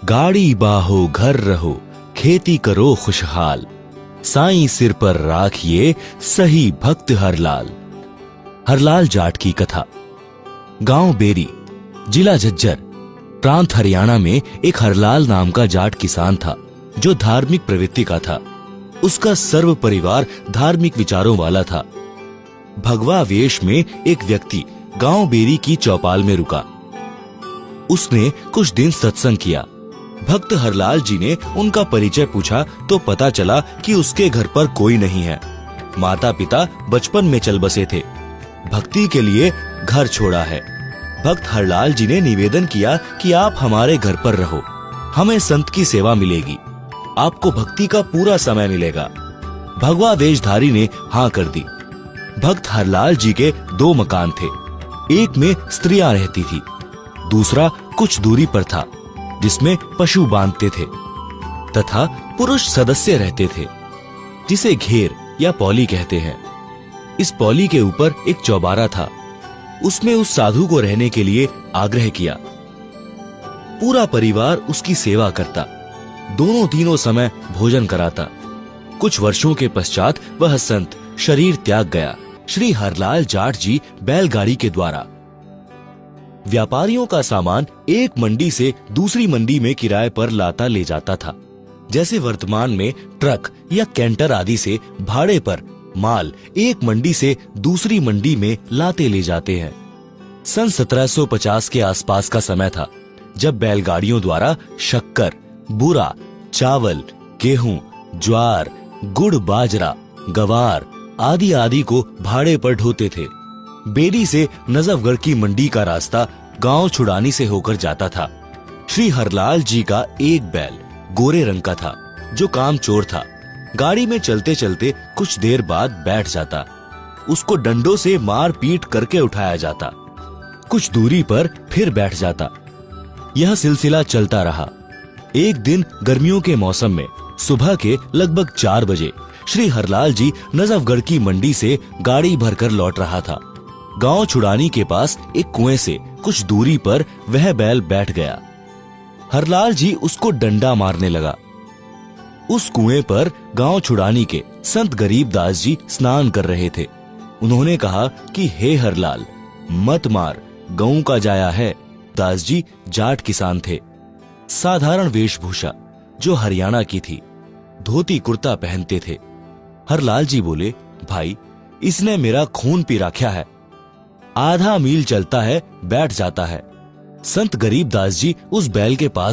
गाड़ी बाहो घर रहो, खेती करो खुशहाल, साईं सिर पर राखिए सही भक्त हरलाल। हरलाल जाट की कथा। गांव बेरी, जिला झज्जर, प्रांत हरियाणा में एक हरलाल नाम का जाट किसान था जो धार्मिक प्रवृत्ति का था। उसका सर्व परिवार धार्मिक विचारों वाला था। भगवा वेश में एक व्यक्ति गांव बेरी की चौपाल में रुका। उसने कुछ दिन सत्संग किया। भक्त हरलाल जी ने उनका परिचय पूछा तो पता चला कि उसके घर पर कोई नहीं है। माता पिता बचपन में चल बसे थे। भक्ति के लिए घर छोड़ा है। भक्त हरलाल जी ने निवेदन किया कि आप हमारे घर पर रहो, हमें संत की सेवा मिलेगी, आपको भक्ति का पूरा समय मिलेगा। भगवा वेशधारी ने हाँ कर दी। भक्त हरलाल जी के 2 मकान थे। एक में स्त्रियां रहती थी, दूसरा कुछ दूरी पर था जिसमें पशु बांधते थे, तथा पुरुष सदस्य रहते थे जिसे घेर या पौली कहते हैं। इस पौली के ऊपर एक चौबारा था। उसमें उस साधु को रहने के लिए आग्रह किया। पूरा परिवार उसकी सेवा करता, दोनों तीनों समय भोजन कराता। कुछ वर्षों के पश्चात वह संत शरीर त्याग गया। श्री हरलाल जाट जी बैलगाड़ी के द्वारा व्यापारियों का सामान एक मंडी से दूसरी मंडी में किराए पर लाता ले जाता था। जैसे वर्तमान में ट्रक या कैंटर आदि से भाड़े पर माल एक मंडी से दूसरी मंडी में लाते ले जाते हैं। सन 1750 के आसपास का समय था जब बैलगाड़ियों द्वारा शक्कर, बूरा, चावल, गेहूं, ज्वार, गुड़, बाजरा, गवार आदि आदि को भाड़े पर ढोते थे। बेरी से नजफगढ़ की मंडी का रास्ता गांव छुड़ानी से होकर जाता था। श्री हरलाल जी का एक बैल गोरे रंग का था जो काम चोर था। गाड़ी में चलते चलते कुछ देर बाद बैठ जाता। उसको डंडों से मार पीट करके उठाया जाता। कुछ दूरी पर फिर बैठ जाता। यह सिलसिला चलता रहा। एक दिन गर्मियों के मौसम में सुबह के लगभग 4 बजे श्री हरलाल जी नजफगढ़ की मंडी से गाड़ी भरकर लौट रहा था। गांव छुड़ानी के पास एक कुएं से कुछ दूरी पर वह बैल बैठ गया। हरलाल जी उसको डंडा मारने लगा। उस कुएं पर गांव छुड़ानी के संत गरीबदास जी स्नान कर रहे थे। उन्होंने कहा कि हे हरलाल, मत मार, गऊ का जाया है। दास जी जाट किसान थे। साधारण वेशभूषा जो हरियाणा की थी, धोती कुर्ता पहनते थे। हरलाल जी बोले, भाई, इसने मेरा खून पी रखा है। आधा मील चलता है, बैठ जाता है। संत गरीबदास जी उस बैल के पास